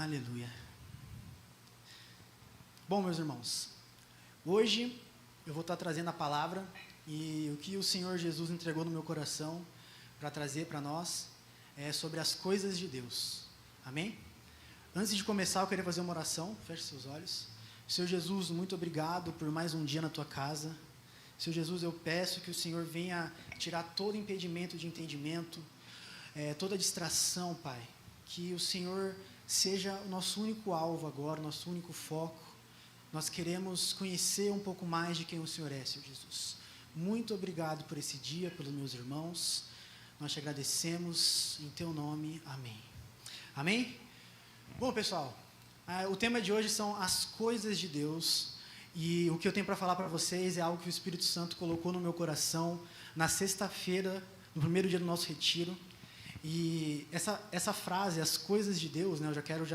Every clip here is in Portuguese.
Aleluia. Bom, meus irmãos, hoje eu vou estar trazendo a palavra e o que o Senhor Jesus entregou no meu coração para trazer para nós é sobre as coisas de Deus. Amém? Antes de começar, eu queria fazer uma oração. Feche seus olhos. Senhor Jesus, muito obrigado por mais um dia na tua casa. Senhor Jesus, eu peço que o Senhor venha tirar todo impedimento de entendimento, toda distração, Pai. Que o Senhor seja o nosso único alvo agora, o nosso único foco. Nós queremos conhecer um pouco mais de quem o Senhor é, Senhor Jesus. Muito obrigado por esse dia, pelos meus irmãos. Nós te agradecemos em teu nome. Amém. Amém? Bom, pessoal, o tema de hoje são as coisas de Deus. E o que eu tenho para falar para vocês é algo que o Espírito Santo colocou no meu coração na sexta-feira, no primeiro dia do nosso retiro. E essa frase, as coisas de Deus, né, eu já quero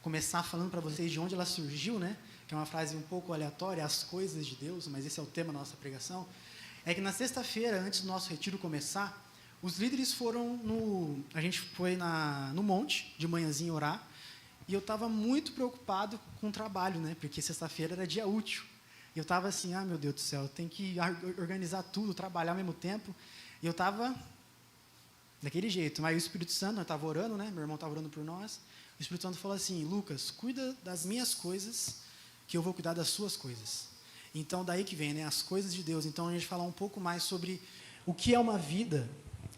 começar falando para vocês de onde ela surgiu, né, que é uma frase um pouco aleatória, as coisas de Deus, mas esse é o tema da nossa pregação. É que na sexta-feira, antes do nosso retiro começar, os líderes a gente foi no monte, de manhãzinha orar, e eu estava muito preocupado com o trabalho, né, porque sexta-feira era dia útil. E eu estava assim, meu Deus do céu, eu tenho que organizar tudo, trabalhar ao mesmo tempo. E eu estava daquele jeito, mas o Espírito Santo, nós estávamos orando, né? Meu irmão estava orando por nós. O Espírito Santo falou assim: Lucas, cuida das minhas coisas, que eu vou cuidar das suas coisas. Então, daí que vem, né? As coisas de Deus. Então, a gente falar um pouco mais sobre o que é uma vida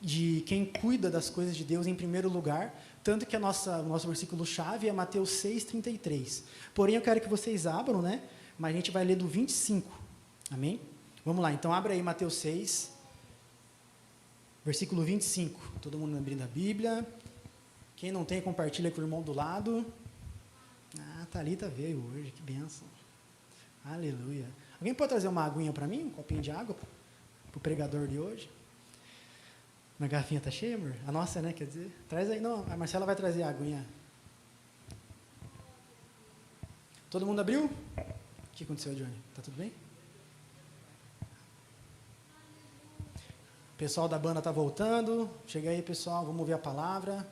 de quem cuida das coisas de Deus em primeiro lugar. Tanto que o nosso versículo-chave é Mateus 6,33. Porém, eu quero que vocês abram, né? Mas a gente vai ler do 25. Amém? Vamos lá, então abra aí Mateus 6, versículo 25. Todo mundo abrindo a Bíblia. Quem não tem, compartilha com o irmão do lado. Thalita veio hoje, que bênção. Aleluia. Alguém pode trazer uma aguinha para mim? Um copinho de água para o pregador de hoje? Minha garrafinha está cheia, amor? A nossa, né? Quer dizer, traz aí. Não, a Marcela vai trazer a aguinha. Todo mundo abriu? O que aconteceu, Johnny? Tá tudo bem? O pessoal da banda está voltando. Chega aí, pessoal, vamos ouvir a palavra.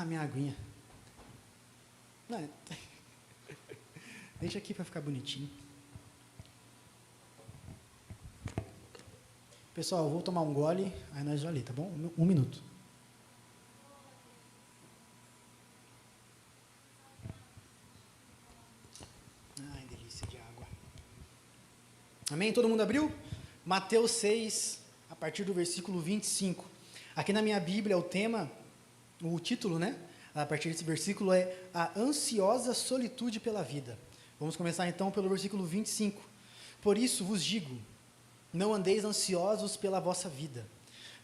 Minha aguinha. Não, deixa aqui para ficar bonitinho. Pessoal, eu vou tomar um gole, aí nós já lê, tá bom? Um minuto. Delícia de água. Amém? Todo mundo abriu? Mateus 6, a partir do versículo 25. Aqui na minha Bíblia, o título, né? A partir desse versículo é a ansiosa solitude pela vida. Vamos começar então pelo versículo 25. Por isso vos digo, não andeis ansiosos pela vossa vida,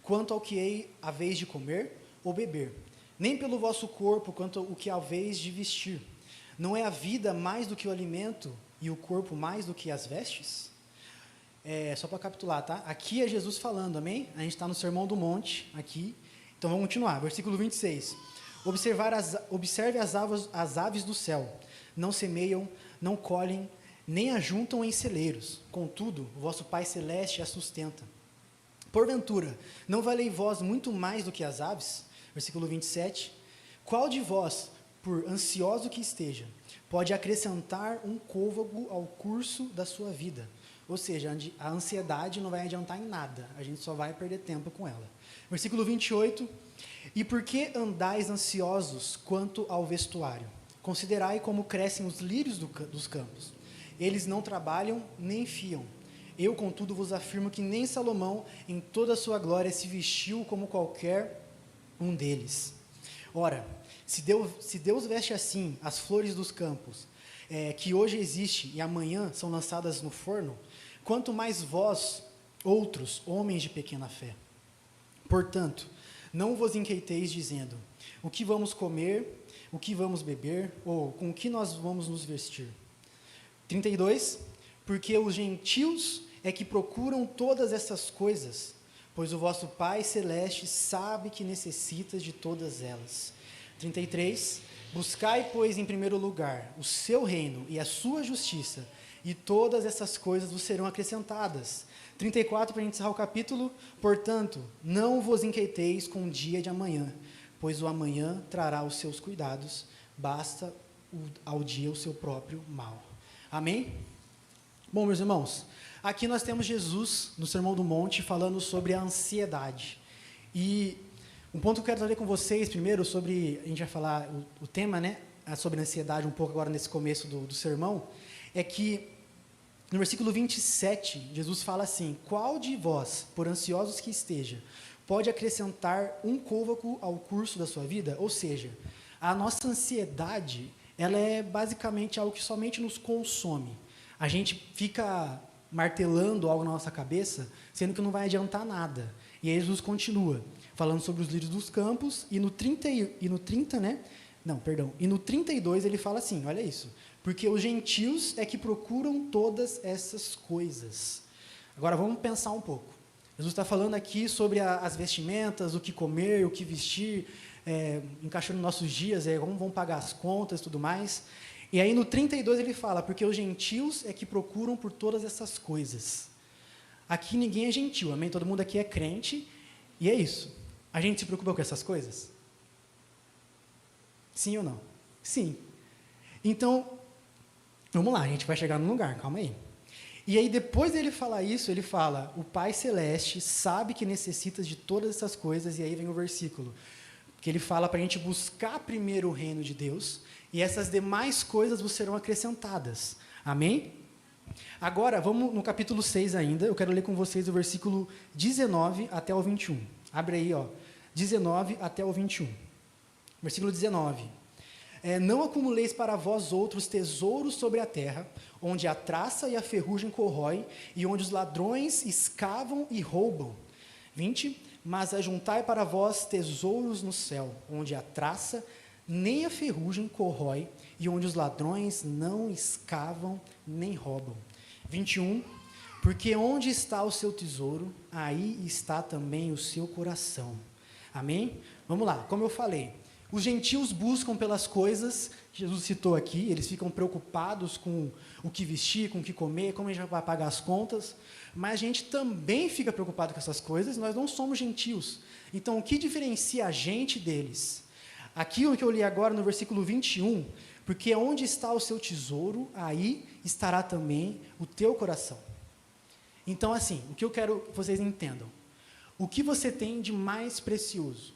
quanto ao que haveis de comer ou beber, nem pelo vosso corpo, quanto ao que haveis de vestir. Não é a vida mais do que o alimento e o corpo mais do que as vestes? Só para capitular, tá? Aqui é Jesus falando, amém? A gente está no Sermão do Monte, aqui. Então vamos continuar, versículo 26. Observe as aves do céu, não semeiam, não colhem, nem ajuntam em celeiros, contudo, o vosso Pai Celeste as sustenta. Porventura, não valei vós muito mais do que as aves? Versículo 27. Qual de vós, por ansioso que esteja, pode acrescentar um côvago ao curso da sua vida? Ou seja, a ansiedade não vai adiantar em nada, a gente só vai perder tempo com ela. Versículo 28. E por que andais ansiosos quanto ao vestuário? Considerai como crescem os lírios dos campos. Eles não trabalham nem fiam. Eu, contudo, vos afirmo que nem Salomão, em toda a sua glória, se vestiu como qualquer um deles. Ora, se Deus veste assim as flores dos campos, que hoje existem e amanhã são lançadas no forno, quanto mais vós, outros, homens de pequena fé. Portanto, não vos inquieteis dizendo, o que vamos comer, o que vamos beber, ou com o que nós vamos nos vestir. 32, porque os gentios é que procuram todas essas coisas, pois o vosso Pai Celeste sabe que necessitas de todas elas. 33, buscai, pois, em primeiro lugar o seu reino e a sua justiça, e todas essas coisas vos serão acrescentadas. 34, para a gente encerrar o capítulo, portanto, não vos inquieteis com o dia de amanhã, pois o amanhã trará os seus cuidados, basta ao dia o seu próprio mal. Amém? Bom, meus irmãos, aqui nós temos Jesus, no Sermão do Monte, falando sobre a ansiedade. E um ponto que eu quero trazer com vocês, primeiro, sobre, a gente vai falar o tema, né, sobre a ansiedade um pouco agora nesse começo do sermão, é que no versículo 27, Jesus fala assim: qual de vós, por ansiosos que esteja, pode acrescentar um côvago ao curso da sua vida? Ou seja, a nossa ansiedade, ela é basicamente algo que somente nos consome. A gente fica martelando algo na nossa cabeça, sendo que não vai adiantar nada. E aí Jesus continua, falando sobre os lírios dos campos, e no 32 ele fala assim, olha isso, porque os gentios é que procuram todas essas coisas. Agora vamos pensar um pouco. Jesus está falando aqui sobre as vestimentas, o que comer, o que vestir, encaixando nossos dias, como vão pagar as contas e tudo mais. E aí no 32 ele fala, porque os gentios é que procuram por todas essas coisas. Aqui ninguém é gentil, amém? Todo mundo aqui é crente, e é isso. A gente se preocupa com essas coisas? Sim ou não? Sim. Então, vamos lá, a gente vai chegar num lugar, calma aí. E aí, depois dele falar isso, ele fala, o Pai Celeste sabe que necessitas de todas essas coisas, e aí vem o versículo, que ele fala para a gente buscar primeiro o reino de Deus, e essas demais coisas vos serão acrescentadas. Amém? Agora, vamos no capítulo 6 ainda, eu quero ler com vocês o versículo 19 até o 21. Abre aí, 19 até o 21. Versículo 19. Não acumuleis para vós outros tesouros sobre a terra, onde a traça e a ferrugem corrói, e onde os ladrões escavam e roubam. 20. Mas ajuntai para vós tesouros no céu, onde a traça nem a ferrugem corrói, e onde os ladrões não escavam nem roubam. 21. Porque onde está o seu tesouro, aí está também o seu coração. Amém? Vamos lá, como eu falei, os gentios buscam pelas coisas que Jesus citou aqui, eles ficam preocupados com o que vestir, com o que comer, como a gente vai pagar as contas, mas a gente também fica preocupado com essas coisas, nós não somos gentios. Então, o que diferencia a gente deles? Aquilo que eu li agora no versículo 21, porque onde está o seu tesouro, aí estará também o teu coração. Então, assim, o que eu quero que vocês entendam, o que você tem de mais precioso?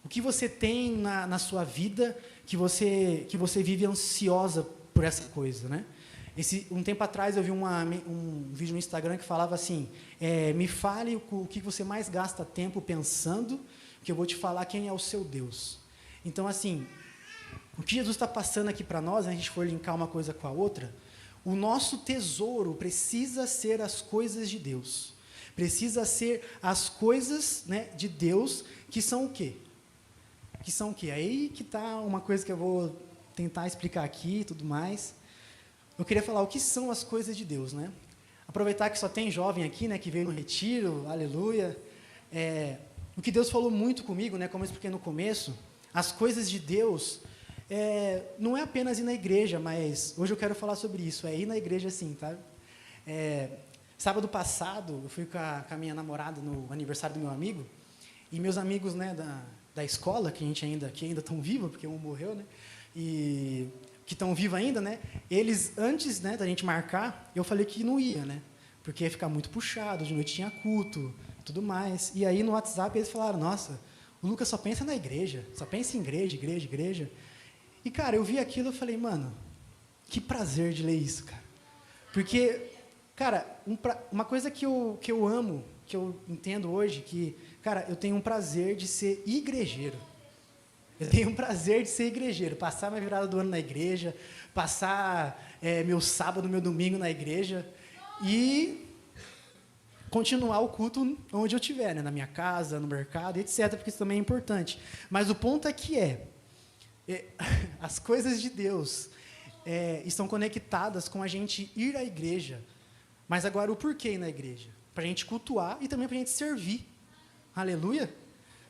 O que você tem na sua vida que você vive ansiosa por essa coisa, né? Um tempo atrás eu vi um vídeo no Instagram que falava assim, me fale o que você mais gasta tempo pensando, que eu vou te falar quem é o seu Deus. Então, assim, o que Jesus está passando aqui para nós, a gente for linkar uma coisa com a outra, o nosso tesouro precisa ser as coisas de Deus. Precisa ser as coisas, né, de Deus, que são o quê? Que são o quê? Aí que está uma coisa que eu vou tentar explicar aqui e tudo mais. Eu queria falar o que são as coisas de Deus, né? Aproveitar que só tem jovem aqui, né, que veio no retiro, aleluia. O que Deus falou muito comigo, né, como eu expliquei no começo, as coisas de Deus não é apenas ir na igreja, mas hoje eu quero falar sobre isso, ir na igreja sim, tá? Sábado passado, eu fui com a minha namorada no aniversário do meu amigo, e meus amigos, né, da escola, que ainda estão vivos, porque um morreu, né, e que estão vivos ainda, né, eles, antes, né, da gente marcar, eu falei que não ia, né, porque ia ficar muito puxado, de noite tinha culto, tudo mais, e aí no WhatsApp eles falaram, nossa, o Lucas só pensa na igreja, só pensa em igreja, e cara, eu vi aquilo e falei, mano, que prazer de ler isso, cara, porque, cara, uma coisa que eu amo, que eu entendo hoje, que, cara, eu tenho um prazer de ser igrejeiro. Eu tenho um prazer de ser igrejeiro, passar minha virada do ano na igreja, passar meu sábado, meu domingo na igreja e continuar o culto onde eu estiver, né? Na minha casa, no mercado, etc., porque isso também é importante. Mas o ponto aqui as coisas de Deus estão conectadas com a gente ir à igreja. Mas agora o porquê ir na igreja? Para a gente cultuar e também para a gente servir. Aleluia?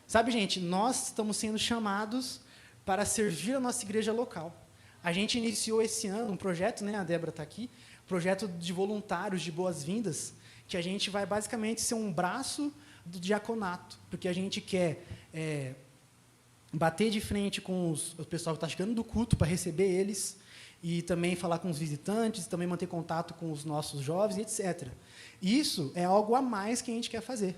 Sabe, gente, nós estamos sendo chamados para servir a nossa igreja local. A gente iniciou esse ano um projeto, né, a Débora está aqui, projeto de voluntários de boas-vindas, que a gente vai basicamente ser um braço do diaconato, porque a gente quer bater de frente com o pessoal que está chegando do culto para receber eles, e também falar com os visitantes, também manter contato com os nossos jovens, etc. Isso é algo a mais que a gente quer fazer.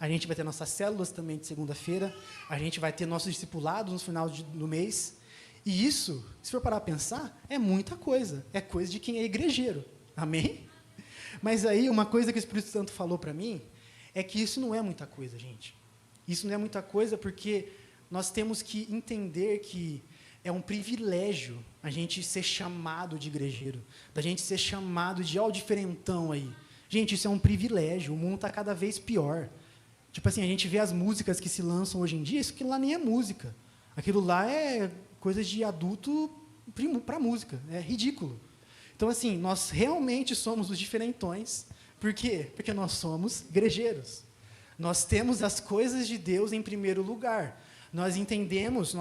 A gente vai ter nossas células também de segunda-feira, a gente vai ter nossos discipulados no final do mês, e isso, se for parar a pensar, é muita coisa, é coisa de quem é igrejeiro, amém? Mas aí, uma coisa que o Espírito Santo falou para mim, é que isso não é muita coisa, gente. Isso não é muita coisa porque nós temos que entender que é um privilégio a gente ser chamado de igrejeiro, da gente ser chamado de, ó, o diferentão aí. Gente, isso é um privilégio, o mundo está cada vez pior. Tipo assim, a gente vê as músicas que se lançam hoje em dia, isso aquilo lá nem é música. Aquilo lá é coisa de adulto para música, é ridículo. Então, assim, nós realmente somos os diferentões. Por quê? Porque nós somos igrejeiros. Nós temos as coisas de Deus em primeiro lugar. Nós entendemos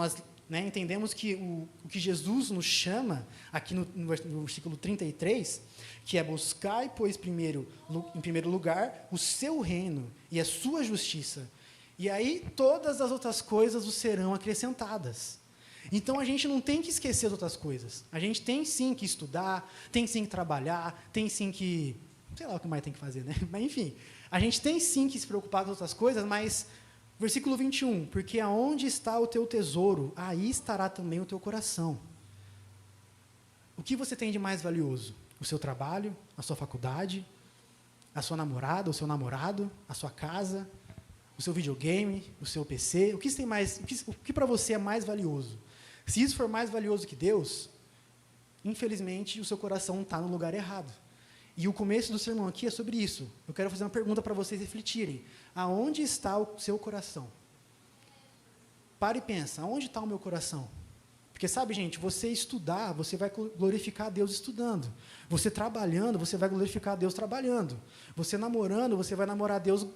que o que Jesus nos chama, aqui no versículo 33, que é buscar, pois, em primeiro lugar, o seu reino e a sua justiça. E aí, todas as outras coisas os serão acrescentadas. Então, a gente não tem que esquecer as outras coisas. A gente tem, sim, que estudar, tem, sim, que trabalhar, tem, sim, que... sei lá o que mais tem que fazer, né? Mas, enfim, a gente tem, sim, que se preocupar com outras coisas, mas... Versículo 21, porque aonde está o teu tesouro, aí estará também o teu coração. O que você tem de mais valioso? O seu trabalho, a sua faculdade, a sua namorada, o seu namorado, a sua casa, o seu videogame, o seu PC? O que para você é mais valioso? Se isso for mais valioso que Deus, infelizmente o seu coração está no lugar errado. E o começo do sermão aqui é sobre isso. Eu quero fazer uma pergunta para vocês refletirem. Aonde está o seu coração? Para e pensa, aonde está o meu coração? Porque, sabe, gente, você estudar, você vai glorificar a Deus estudando. Você trabalhando, você vai glorificar a Deus trabalhando. Você namorando, você vai namorar Deus...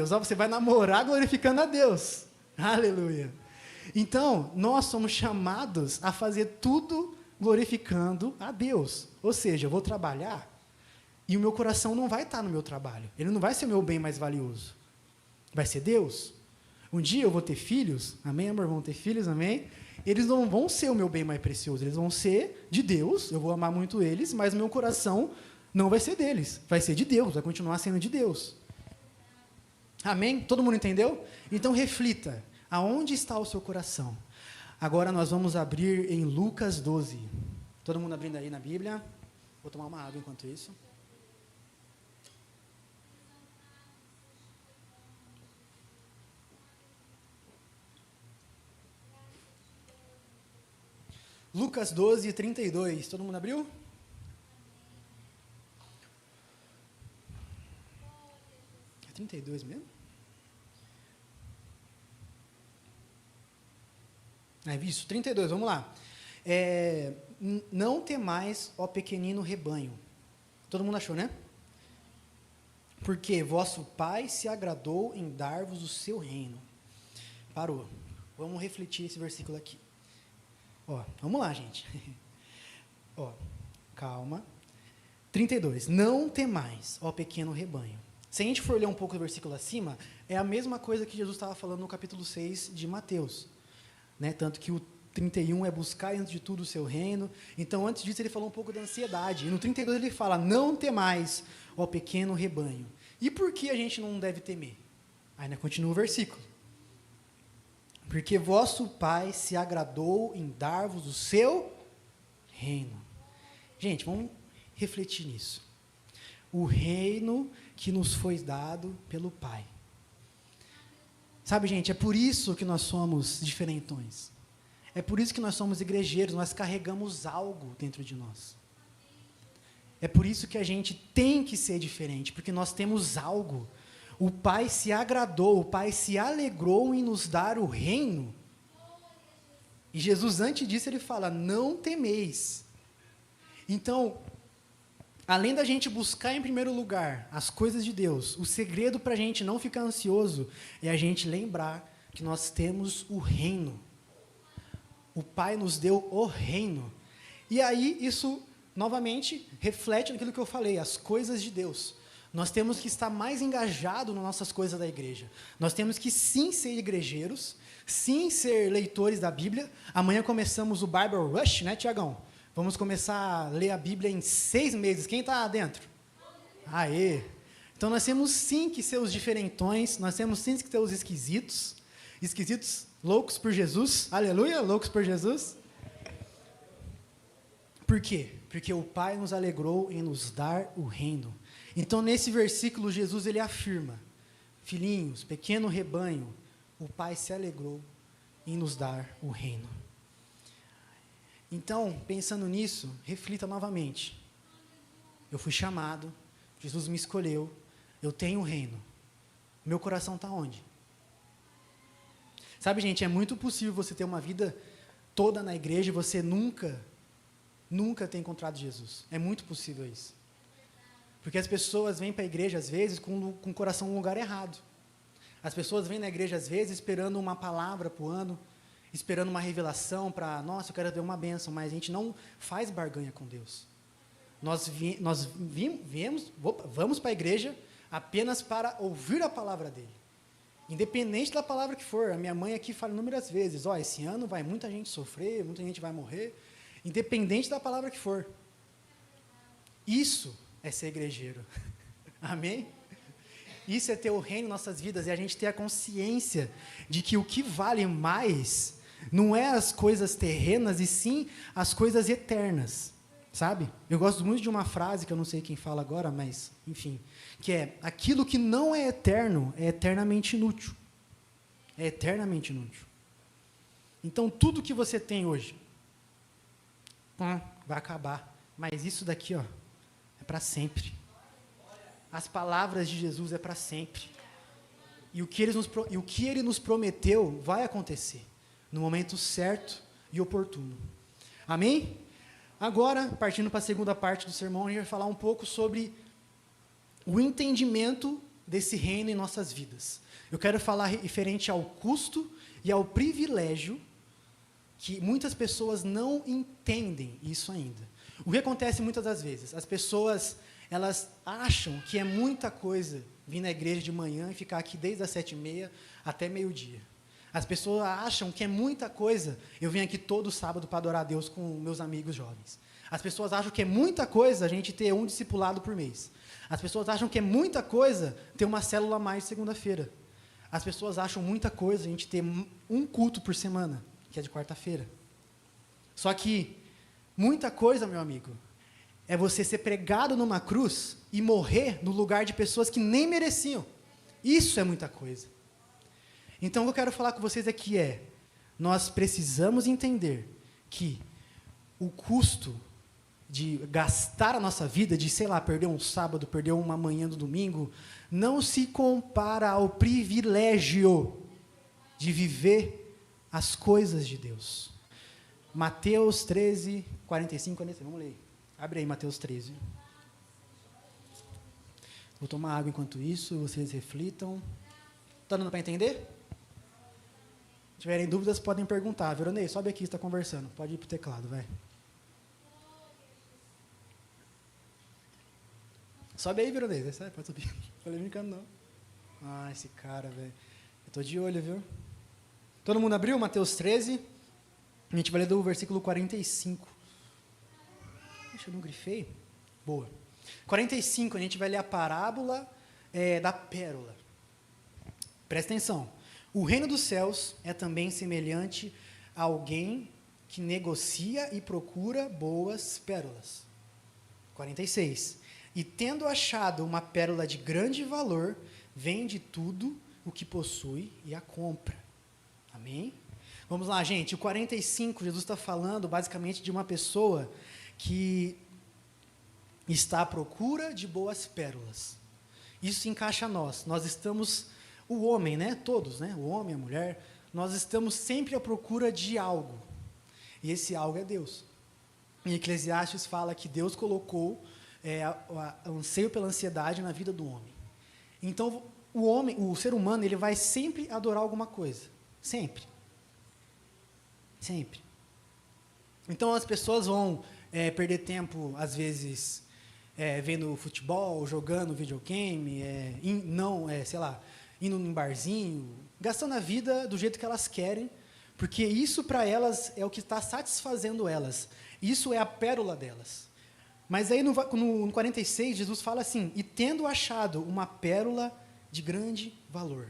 você vai namorar glorificando a Deus. Aleluia. Então, nós somos chamados a fazer tudo glorificando a Deus. Ou seja, eu vou trabalhar e o meu coração não vai estar no meu trabalho. Ele não vai ser o meu bem mais valioso. Vai ser Deus. Um dia eu vou ter filhos, amém, amor? Vão ter filhos, amém? Eles não vão ser o meu bem mais precioso, eles vão ser de Deus, eu vou amar muito eles, mas o meu coração não vai ser deles, vai ser de Deus, vai continuar sendo de Deus. Amém? Todo mundo entendeu? Então reflita, aonde está o seu coração? Agora nós vamos abrir em Lucas 12. Todo mundo abrindo aí na Bíblia. Vou tomar uma água enquanto isso. Lucas 12, 32. Todo mundo abriu? É 32 mesmo? É isso, 32, vamos lá. Não temais, ó pequenino rebanho. Todo mundo achou, né? Porque vosso Pai se agradou em dar-vos o seu reino. Parou. Vamos refletir esse versículo aqui. Vamos lá, gente. Calma. 32. Não temais, ó pequeno rebanho. Se a gente for ler um pouco do versículo acima, é a mesma coisa que Jesus estava falando no capítulo 6 de Mateus. Né? Tanto que o 31 é buscar antes de tudo o seu reino. Então, antes disso, ele falou um pouco da ansiedade. E no 32 ele fala, não temais, ó pequeno rebanho. E por que a gente não deve temer? Aí continua o versículo. Porque vosso Pai se agradou em dar-vos o seu reino. Gente, vamos refletir nisso. O reino que nos foi dado pelo Pai. Sabe, gente, é por isso que nós somos diferentões. É por isso que nós somos igrejeiros, nós carregamos algo dentro de nós. É por isso que a gente tem que ser diferente, porque nós temos algo. O Pai se agradou, o Pai se alegrou em nos dar o reino. E Jesus, antes disso, ele fala, não temeis. Então, além da gente buscar em primeiro lugar as coisas de Deus, o segredo para a gente não ficar ansioso é a gente lembrar que nós temos o reino. O Pai nos deu o reino. E aí, isso, novamente, reflete naquilo que eu falei, as coisas de Deus. Nós temos que estar mais engajados nas nossas coisas da igreja. Nós temos que sim ser igrejeiros, sim ser leitores da Bíblia. Amanhã começamos o Bible Rush, né, Tiagão? Vamos começar a ler a Bíblia em 6 meses. Quem está dentro? Aê! Então nós temos sim que ser os diferentões, nós temos sim que ter os esquisitos, loucos por Jesus, aleluia, loucos por Jesus. Por quê? Porque o Pai nos alegrou em nos dar o reino. Então nesse versículo Jesus ele afirma, filhinhos, pequeno rebanho, o Pai se alegrou em nos dar o reino. Então, pensando nisso, reflita novamente. Eu fui chamado, Jesus me escolheu, eu tenho o reino. Meu coração está onde? Sabe, gente, é muito possível você ter uma vida toda na igreja e você nunca ter encontrado Jesus. É muito possível isso. Porque as pessoas vêm para a igreja, às vezes, com o coração no lugar errado. As pessoas vêm na igreja, às vezes, esperando uma palavra para o ano, esperando uma revelação para, nossa, eu quero ver uma bênção, mas a gente não faz barganha com Deus. Nós vamos para a igreja apenas para ouvir a palavra dele. Independente da palavra que for. A minha mãe aqui fala inúmeras vezes, esse ano vai muita gente sofrer, muita gente vai morrer. Independente da palavra que for. Isso é ser igrejeiro. Amém? Isso é ter o reino em nossas vidas, e a gente ter a consciência de que o que vale mais não é as coisas terrenas, e sim as coisas eternas, sabe? Eu gosto muito de uma frase, que eu não sei quem fala agora, mas, enfim, que é, aquilo que não é eterno é eternamente inútil. É eternamente inútil. Então, tudo que você tem hoje, vai acabar, mas isso daqui, é para sempre. As palavras de Jesus é para sempre. E o que ele nos prometeu vai acontecer no momento certo e oportuno. Amém? Agora, partindo para a segunda parte do sermão, a gente vai falar um pouco sobre o entendimento desse reino em nossas vidas. Eu quero falar referente ao custo e ao privilégio que muitas pessoas não entendem isso ainda. O que acontece muitas das vezes? As pessoas, elas acham que é muita coisa vir na igreja de manhã e ficar aqui desde as 7h30 até meio-dia. As pessoas acham que é muita coisa eu venho aqui todo sábado para adorar a Deus com meus amigos jovens. As pessoas acham que é muita coisa a gente ter um discipulado por mês. As pessoas acham que é muita coisa ter uma célula a mais segunda-feira. As pessoas acham muita coisa a gente ter um culto por semana, que é de quarta-feira. Só que muita coisa, meu amigo, é você ser pregado numa cruz e morrer no lugar de pessoas que nem mereciam. Isso é muita coisa. Então, o que eu quero falar com vocês aqui nós precisamos entender que o custo de gastar a nossa vida, de, perder um sábado, perder uma manhã do domingo, não se compara ao privilégio de viver as coisas de Deus. Mateus 13, 45, vamos ler. Abre aí, Mateus 13. Vou tomar água enquanto isso, vocês reflitam. Está dando para entender? Se tiverem dúvidas, podem perguntar. Veronei, sobe aqui, está conversando. Pode ir para o teclado, vai. Sobe aí, Veronei. Pode subir. Falei brincando, não. Esse cara, velho. Eu estou de olho, viu? Todo mundo abriu? Mateus 13. A gente vai ler do versículo 45. Deixa eu não grifei. Boa. 45, a gente vai ler a parábola da pérola. Presta atenção. O reino dos céus é também semelhante a alguém que negocia e procura boas pérolas. 46. E tendo achado uma pérola de grande valor, vende tudo o que possui e a compra. Amém? Vamos lá, gente. O 45, Jesus está falando basicamente de uma pessoa que está à procura de boas pérolas. Isso se encaixa a nós. Nós estamos, o homem, né? Todos, né? O homem, a mulher, nós estamos sempre à procura de algo. E esse algo é Deus. Em Eclesiastes fala que Deus colocou o anseio pela ansiedade na vida do homem. Então, o ser humano, ele vai sempre adorar alguma coisa. Sempre. Sempre. Então, as pessoas vão perder tempo, às vezes, vendo futebol, jogando videogame, indo num barzinho, gastando a vida do jeito que elas querem, porque isso para elas é o que está satisfazendo elas. Isso é a pérola delas. Mas aí no 46, Jesus fala assim: e tendo achado uma pérola de grande valor.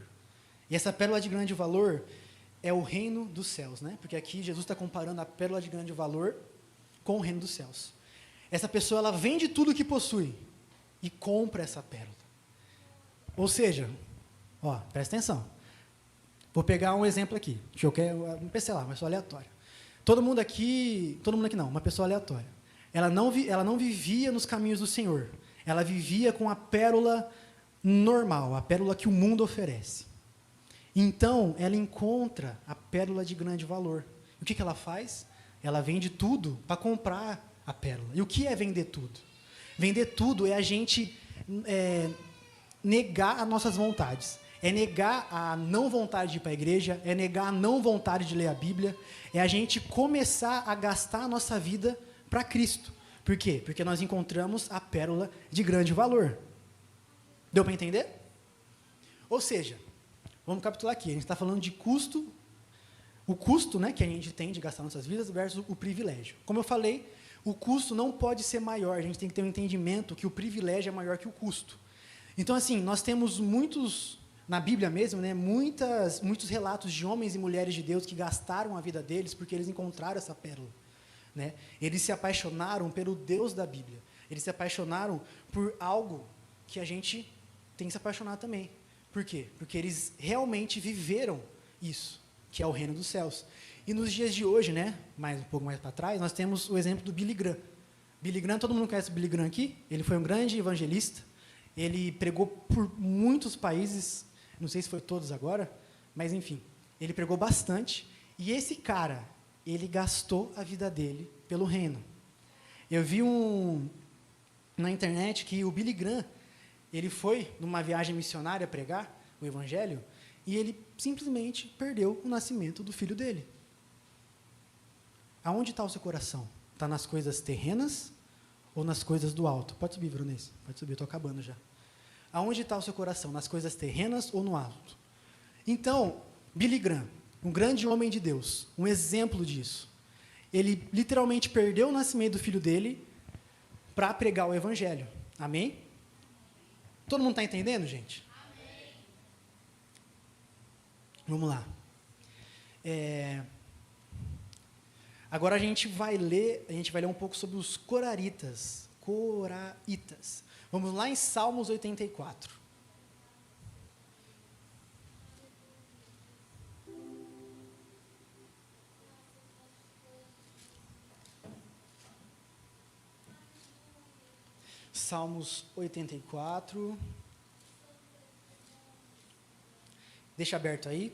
E essa pérola de grande valor é o reino dos céus, né? Porque aqui Jesus está comparando a pérola de grande valor com o reino dos céus. Essa pessoa, ela vende tudo que possui e compra essa pérola. Ou seja, presta atenção. Vou pegar um exemplo aqui. Não pensei lá, uma pessoa aleatória. Todo mundo aqui não, uma pessoa aleatória. Ela não vivia nos caminhos do Senhor. Ela vivia com a pérola normal, a pérola que o mundo oferece. Então, ela encontra a pérola de grande valor. O que ela faz? Ela vende tudo para comprar a pérola. E o que é vender tudo? Vender tudo é a gente negar as nossas vontades. É negar a não vontade de ir para a igreja, é negar a não vontade de ler a Bíblia, é a gente começar a gastar a nossa vida para Cristo. Por quê? Porque nós encontramos a pérola de grande valor. Deu para entender? Ou seja, vamos capitular aqui, a gente está falando de custo, o custo, né, que a gente tem de gastar nossas vidas versus o privilégio. Como eu falei, o custo não pode ser maior, a gente tem que ter um entendimento que o privilégio é maior que o custo. Então, assim, nós temos na Bíblia mesmo, né, muitos relatos de homens e mulheres de Deus que gastaram a vida deles porque eles encontraram essa pérola. Né? Eles se apaixonaram pelo Deus da Bíblia. Eles se apaixonaram por algo que a gente tem que se apaixonar também. Por quê? Porque eles realmente viveram isso, que é o reino dos céus. E nos dias de hoje, né, um pouco mais para trás, nós temos o exemplo do Billy Graham. Billy Graham, todo mundo conhece o Billy Graham aqui? Ele foi um grande evangelista. Ele pregou por muitos países, não sei se foi todos agora, mas enfim, ele pregou bastante. E esse cara, ele gastou a vida dele pelo reino. Eu vi na internet que o Billy Graham, ele foi numa viagem missionária pregar o evangelho e ele simplesmente perdeu o nascimento do filho dele. Aonde está o seu coração? Está nas coisas terrenas ou nas coisas do alto? Pode subir, Veronese. Pode subir, estou acabando já. Aonde está o seu coração? Nas coisas terrenas ou no alto? Então, Billy Graham, um grande homem de Deus, um exemplo disso. Ele literalmente perdeu o nascimento do filho dele para pregar o evangelho. Amém? Todo mundo está entendendo, gente? Amém. Vamos lá. Agora a gente vai ler um pouco sobre os coraritas. Vamos lá em Salmos 84. Salmos 84. Deixa aberto aí.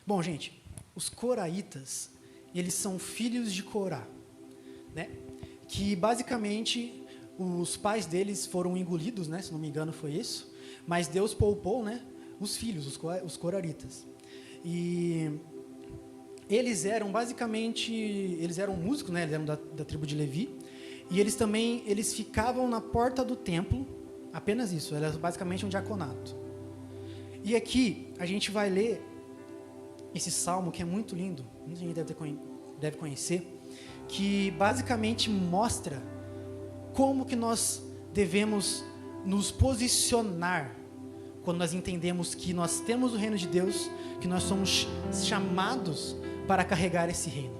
Bom, gente, os coraitas, eles são filhos de Corá, né? Que basicamente os pais deles foram engolidos, né? Se não me engano foi isso. Mas Deus poupou, né? Os filhos, os coraritas. E eles eram basicamente, eles eram músicos, né? Eles eram da tribo de Levi. E eles ficavam na porta do templo, apenas isso, era basicamente um diaconato. E aqui a gente vai ler esse salmo que é muito lindo, muita gente deve conhecer, que basicamente mostra como que nós devemos nos posicionar quando nós entendemos que nós temos o reino de Deus, que nós somos chamados para carregar esse reino.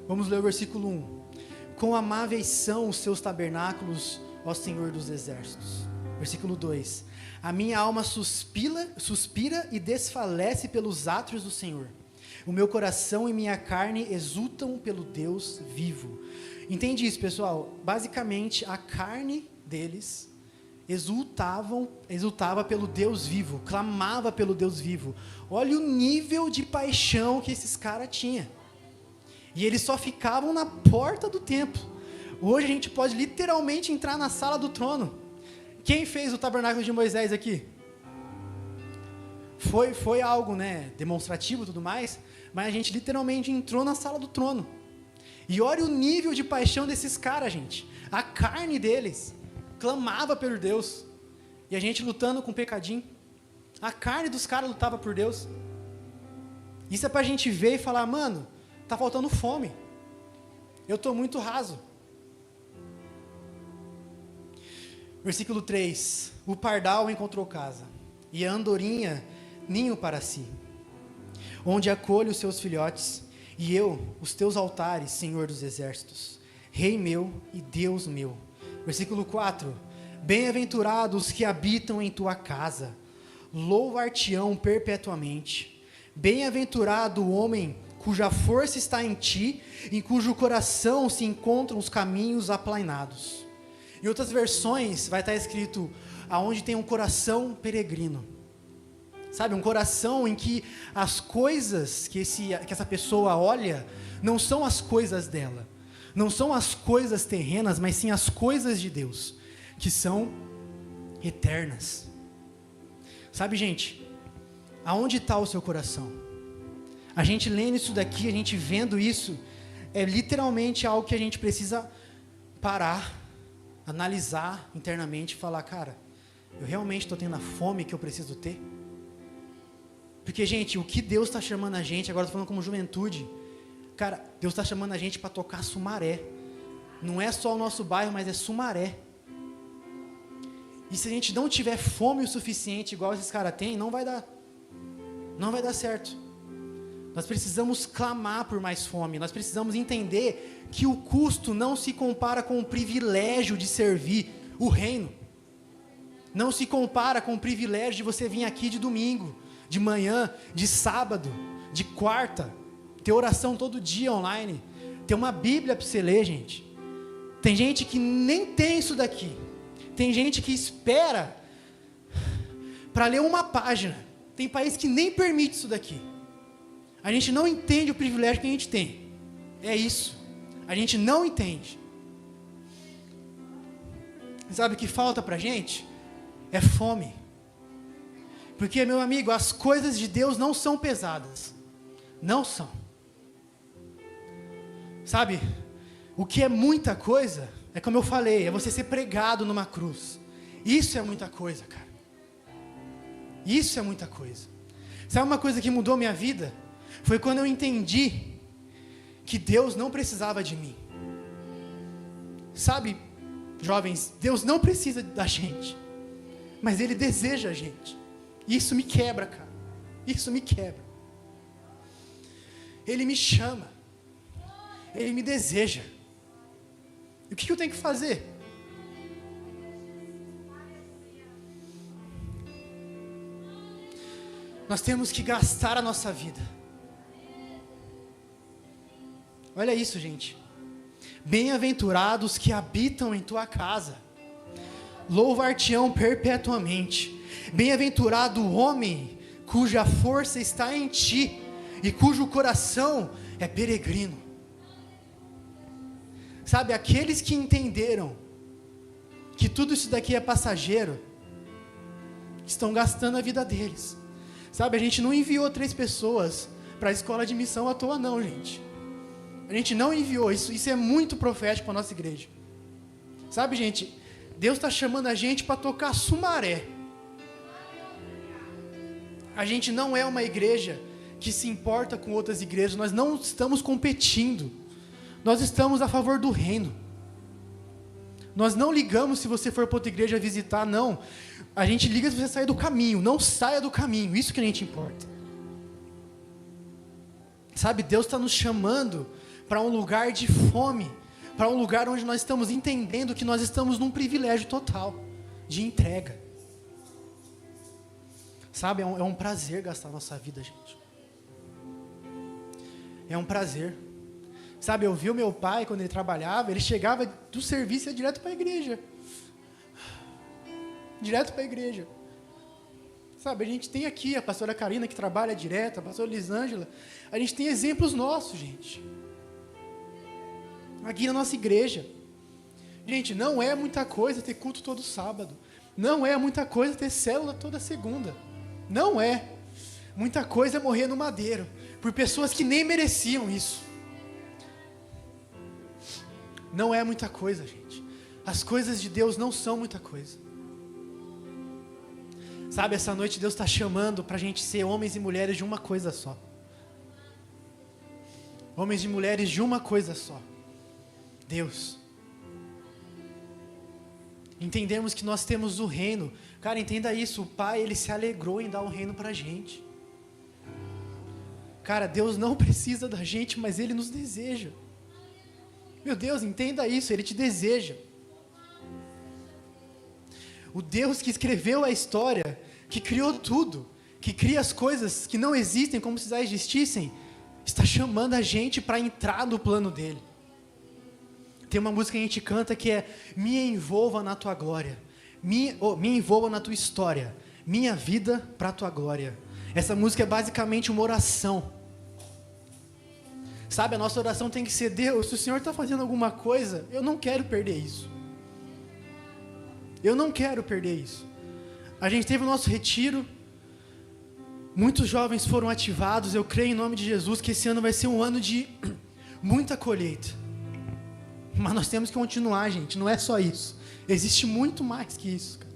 Vamos ler o versículo 1. Quão amáveis são os seus tabernáculos, ó Senhor dos exércitos. Versículo 2. A minha alma suspira e desfalece pelos átrios do Senhor. O meu coração e minha carne exultam pelo Deus vivo. Entende isso, pessoal? Basicamente, a carne deles exultava pelo Deus vivo, clamava pelo Deus vivo. Olha o nível de paixão que esses caras tinham. E eles só ficavam na porta do templo. Hoje a gente pode literalmente entrar na sala do trono. Quem fez o tabernáculo de Moisés aqui? Foi algo, né, demonstrativo e tudo mais, mas a gente literalmente entrou na sala do trono. E olha o nível de paixão desses caras, gente. A carne deles clamava por Deus. E a gente lutando com o pecadinho. A carne dos caras lutava por Deus. Isso é pra gente ver e falar, mano, tá faltando fome. Eu tô muito raso. Versículo 3. O pardal encontrou casa, e a andorinha ninho para si, onde acolhe os seus filhotes, e eu, os teus altares, Senhor dos exércitos, Rei meu e Deus meu. Versículo 4. Bem-aventurados que habitam em tua casa, louvar-te-ão perpetuamente. Bem-aventurado o homem cuja força está em ti, em cujo coração se encontram os caminhos aplainados. Em outras versões vai estar escrito, aonde tem um coração peregrino. Sabe, um coração em que as coisas que essa pessoa olha, não são as coisas dela. Não são as coisas terrenas, mas sim as coisas de Deus, que são eternas. Sabe, gente, aonde está o seu coração? A gente lendo isso daqui, a gente vendo isso, é literalmente algo que a gente precisa parar, analisar internamente e falar, cara, eu realmente estou tendo a fome que eu preciso ter? Porque, gente, o que Deus está chamando a gente, agora estou falando como juventude, cara, Deus está chamando a gente para tocar Sumaré. Não é só o nosso bairro, mas é Sumaré. E se a gente não tiver fome o suficiente, igual esses caras têm, não vai dar. Não vai dar certo. Nós precisamos clamar por mais fome. Nós precisamos entender que o custo não se compara com o privilégio de servir o reino. Não se compara com o privilégio de você vir aqui de domingo, de manhã, de sábado, de quarta, ter oração todo dia online, ter uma Bíblia para você ler, gente. Tem gente que nem tem isso daqui. Tem gente que espera para ler uma página. Tem país que nem permite isso daqui. A gente não entende o privilégio que a gente tem. É isso. A gente não entende. Sabe o que falta para a gente? É fome. Porque, meu amigo, as coisas de Deus não são pesadas. Não são. Sabe, o que é muita coisa, é como eu falei, é você ser pregado numa cruz. Isso é muita coisa, cara. Isso é muita coisa. Sabe uma coisa que mudou minha vida? Foi quando eu entendi que Deus não precisava de mim. Sabe, jovens, Deus não precisa da gente, mas Ele deseja a gente. Isso me quebra, cara. Isso me quebra. Ele me chama. Ele me deseja. E o que eu tenho que fazer? Nós temos que gastar a nossa vida. Olha isso, gente. Bem-aventurados que habitam em tua casa, louvar-te-ão perpetuamente. Bem-aventurado o homem cuja força está em ti e cujo coração é peregrino. Sabe, aqueles que entenderam que tudo isso daqui é passageiro, estão gastando a vida deles. Sabe, a gente não enviou 3 pessoas para a escola de missão à toa não, gente. A gente não enviou, isso é muito profético para a nossa igreja. Sabe, gente, Deus está chamando a gente para tocar Sumaré. A gente não é uma igreja que se importa com outras igrejas, nós não estamos competindo. Nós estamos a favor do reino. Nós não ligamos se você for para outra igreja visitar, não. A gente liga se você sair do caminho, não saia do caminho, isso que a gente importa. Sabe, Deus está nos chamando para um lugar de fome, para um lugar onde nós estamos entendendo que nós estamos num privilégio total, de entrega. Sabe, é um prazer gastar a nossa vida, gente. É um prazer. Sabe, eu vi o meu pai, quando ele trabalhava, ele chegava do serviço e ia direto para a igreja. Direto para a igreja. Sabe, a gente tem aqui a pastora Karina, que trabalha direto, a pastora Lisângela. A gente tem exemplos nossos, gente. Aqui na nossa igreja. Gente, não é muita coisa ter culto todo sábado. Não é muita coisa ter célula toda segunda. Não é. Muita coisa é morrer no madeiro, por pessoas que nem mereciam isso. Não é muita coisa, gente. As coisas de Deus não são muita coisa. Sabe, essa noite Deus está chamando para a gente ser homens e mulheres de uma coisa só. Homens e mulheres de uma coisa só. Deus. Entendemos que nós temos o reino. Cara, entenda isso. O Pai, Ele se alegrou em dar o reino para a gente. Cara, Deus não precisa da gente, mas Ele nos deseja. Meu Deus, entenda isso. Ele te deseja. O Deus que escreveu a história, que criou tudo, que cria as coisas que não existem como se já existissem, está chamando a gente para entrar no plano dele. Tem uma música que a gente canta que é: me envolva na tua glória, me envolva na tua história, minha vida para a tua glória. Essa música é basicamente uma oração. Sabe, a nossa oração tem que ser: Deus, se o Senhor está fazendo alguma coisa, eu não quero perder isso. Eu não quero perder isso. A gente teve o nosso retiro, muitos jovens foram ativados. Eu creio em nome de Jesus que esse ano vai ser um ano de muita colheita. Mas nós temos que continuar, gente, não é só isso. Existe muito mais que isso, cara.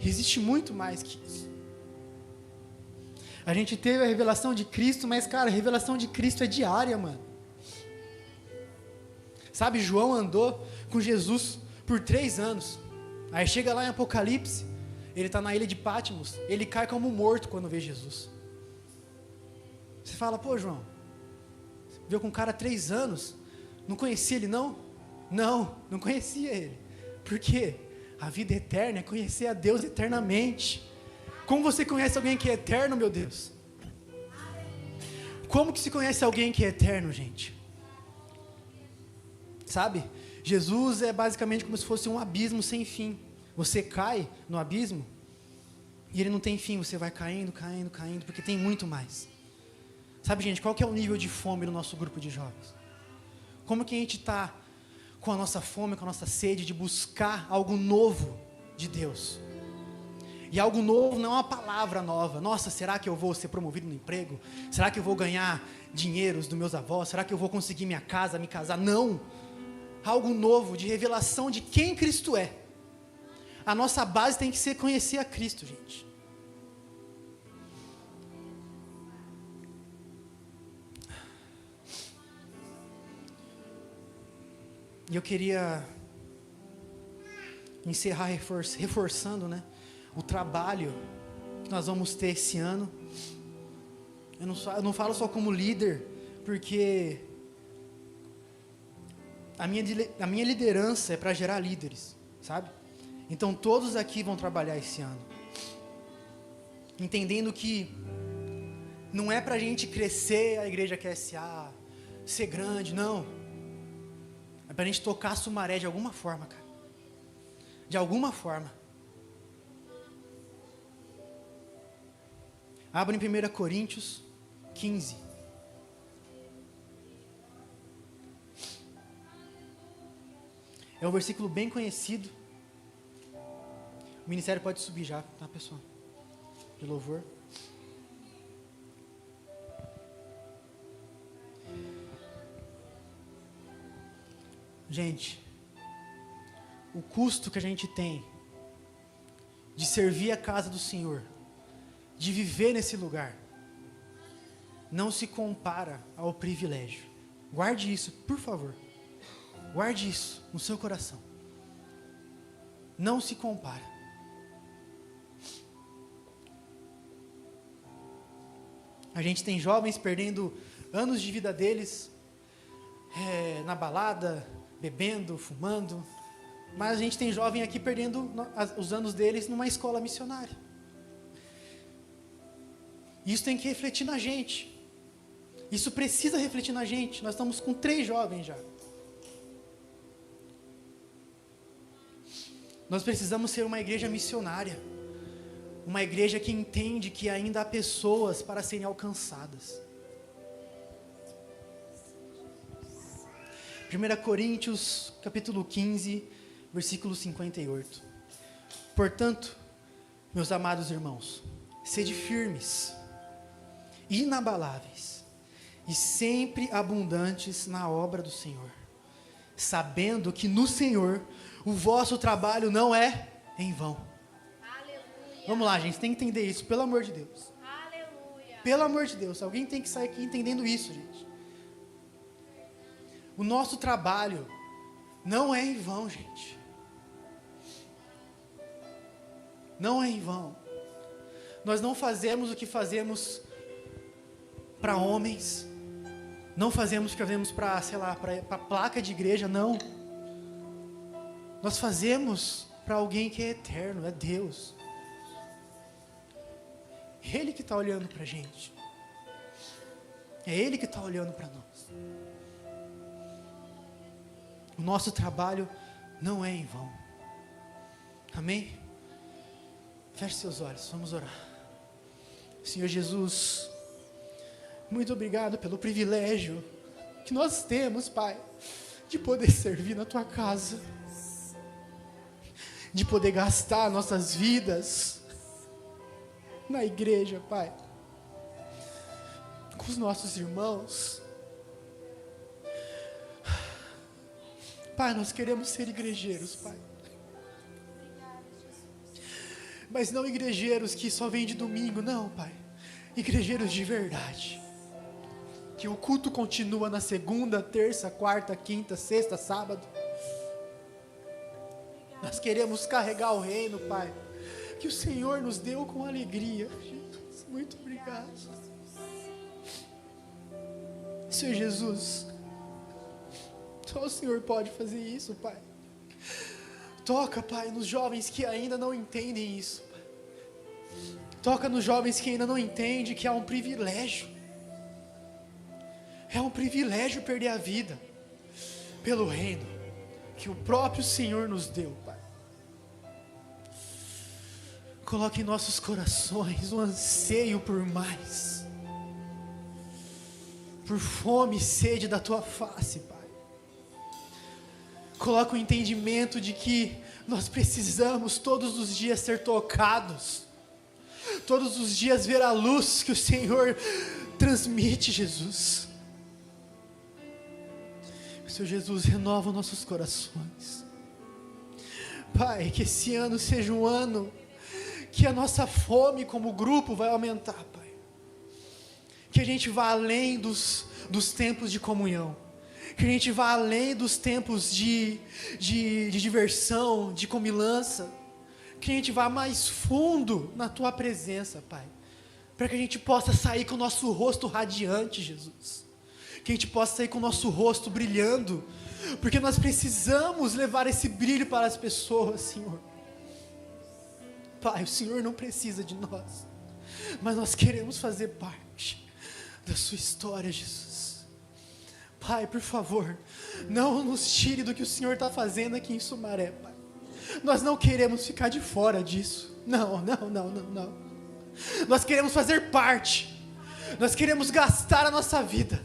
Existe muito mais que isso. A gente teve a revelação de Cristo, mas, cara, a revelação de Cristo é diária, mano. Sabe, João andou com Jesus por 3 anos. Aí chega lá em Apocalipse, ele está na ilha de Patmos, ele cai como morto quando vê Jesus. Você fala: pô, João, você viu com um cara há 3 anos, não conhecia ele não? Não conhecia ele. Por quê? A vida eterna é conhecer a Deus eternamente. Como você conhece alguém que é eterno, meu Deus? Como que se conhece alguém que é eterno, gente? Sabe? Jesus é basicamente como se fosse um abismo sem fim. Você cai no abismo e ele não tem fim. Você vai caindo, caindo, caindo, porque tem muito mais. Sabe, gente, qual que é o nível de fome no nosso grupo de jovens? Como que a gente está com a nossa fome, com a nossa sede de buscar algo novo de Deus? E algo novo não é uma palavra nova. Nossa, será que eu vou ser promovido no emprego? Será que eu vou ganhar dinheiros dos meus avós? Será que eu vou conseguir minha casa, me casar? Não. Algo novo, de revelação de quem Cristo é. A nossa base tem que ser conhecer a Cristo, gente. E eu queria encerrar reforçando, né, o trabalho que nós vamos ter esse ano. Eu não falo só como líder, porque a minha liderança é para gerar líderes, sabe? Então todos aqui vão trabalhar esse ano, entendendo que não é para a gente crescer a igreja QSA, ser grande, não. É para a gente tocar a Sumaré de alguma forma, cara. De alguma forma. Abra em 1 Coríntios 15. É um versículo bem conhecido. O ministério pode subir já, tá, pessoal? De louvor. Gente, o custo que a gente tem de servir a casa do Senhor, de viver nesse lugar, não se compara ao privilégio. Guarde isso, por favor. Guarde isso no seu coração. Não se compara. A gente tem jovens perdendo anos de vida deles na balada, bebendo, fumando. Mas a gente tem jovem aqui perdendo os anos deles numa escola missionária. Isso tem que refletir na gente. Isso precisa refletir na gente. Nós estamos com 3 jovens já. Nós precisamos ser uma igreja missionária. Uma igreja que entende que ainda há pessoas para serem alcançadas. 1 Coríntios, capítulo 15, versículo 58. Portanto, meus amados irmãos, sede firmes, inabaláveis e sempre abundantes na obra do Senhor, sabendo que no Senhor o vosso trabalho não é em vão. Aleluia. Vamos lá, gente, tem que entender isso, pelo amor de Deus. Aleluia. Pelo amor de Deus, alguém tem que sair aqui entendendo isso, gente. O nosso trabalho não é em vão, gente. Não é em vão. Nós não fazemos o que fazemos para homens. Não fazemos o que fazemos para, sei lá, para placa de igreja, não. Nós fazemos para alguém que é eterno, é Deus. Ele que está olhando para a gente. É Ele que está olhando para nós. O nosso trabalho não é em vão. Amém? Feche seus olhos, vamos orar. Senhor Jesus, muito obrigado pelo privilégio que nós temos, Pai, de poder servir na Tua casa, de poder gastar nossas vidas na igreja, Pai, com os nossos irmãos. Pai, nós queremos ser igrejeiros, Pai. Mas não igrejeiros que só vêm de domingo, não, Pai. Igrejeiros de verdade. Que o culto continua na segunda, terça, quarta, quinta, sexta, sábado. Nós queremos carregar o reino, Pai, que o Senhor nos deu com alegria. Jesus, muito obrigado. Senhor Jesus, só o Senhor pode fazer isso, Pai. Toca, Pai, nos jovens que ainda não entendem isso, Pai. Toca nos jovens que ainda não entendem que é um privilégio. É um privilégio perder a vida pelo reino que o próprio Senhor nos deu, Pai. Coloque em nossos corações um anseio por mais, por fome e sede da Tua face, Pai. Coloca o entendimento de que nós precisamos todos os dias ser tocados, todos os dias ver a luz que o Senhor transmite, Jesus. Senhor Jesus, renova nossos corações. Pai, que esse ano seja um ano que a nossa fome como grupo vai aumentar, Pai. Que a gente vá além dos tempos de comunhão. Que a gente vá além dos tempos de diversão, de comilança. Que a gente vá mais fundo na Tua presença, Pai. Para que a gente possa sair com o nosso rosto radiante, Jesus. Que a gente possa sair com o nosso rosto brilhando. Porque nós precisamos levar esse brilho para as pessoas, Senhor. Pai, o Senhor não precisa de nós. Mas nós queremos fazer parte da Sua história, Jesus. Pai, por favor, não nos tire do que o Senhor está fazendo aqui em Sumaré, Pai. Nós não queremos ficar de fora disso. Não. Nós queremos fazer parte. Nós queremos gastar a nossa vida.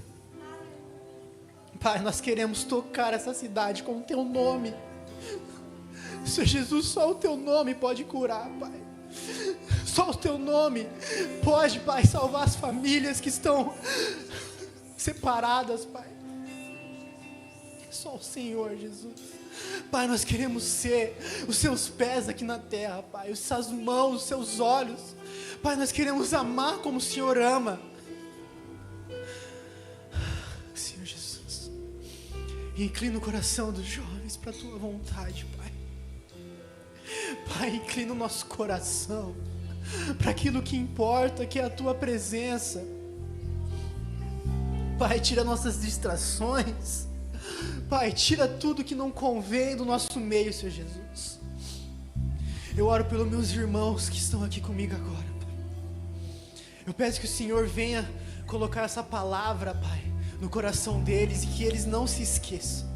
Pai, nós queremos tocar essa cidade com o Teu nome. Senhor Jesus, só o Teu nome pode curar, Pai. Só o Teu nome pode, Pai, salvar as famílias que estão separadas, Pai. Só o Senhor, Jesus. Pai, nós queremos ser os Seus pés aqui na terra, Pai, as Suas mãos, os Seus olhos. Pai, nós queremos amar como o Senhor ama. Senhor Jesus, inclina o coração dos jovens para a Tua vontade, Pai. Pai, inclina o nosso coração para aquilo que importa, que é a Tua presença. Pai, tira nossas distrações. Pai, tira tudo que não convém do nosso meio, Senhor Jesus. Eu oro pelos meus irmãos que estão aqui comigo agora, Pai. Eu peço que o Senhor venha colocar essa palavra, Pai, no coração deles e que eles não se esqueçam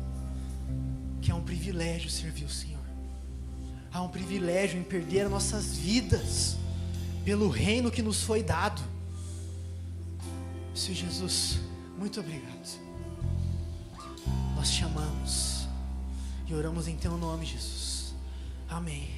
que é um privilégio servir o Senhor. Há um privilégio em perder as nossas vidas pelo reino que nos foi dado. Senhor Jesus, muito obrigado. Nós te amamos e oramos em Teu nome, Jesus. Amém.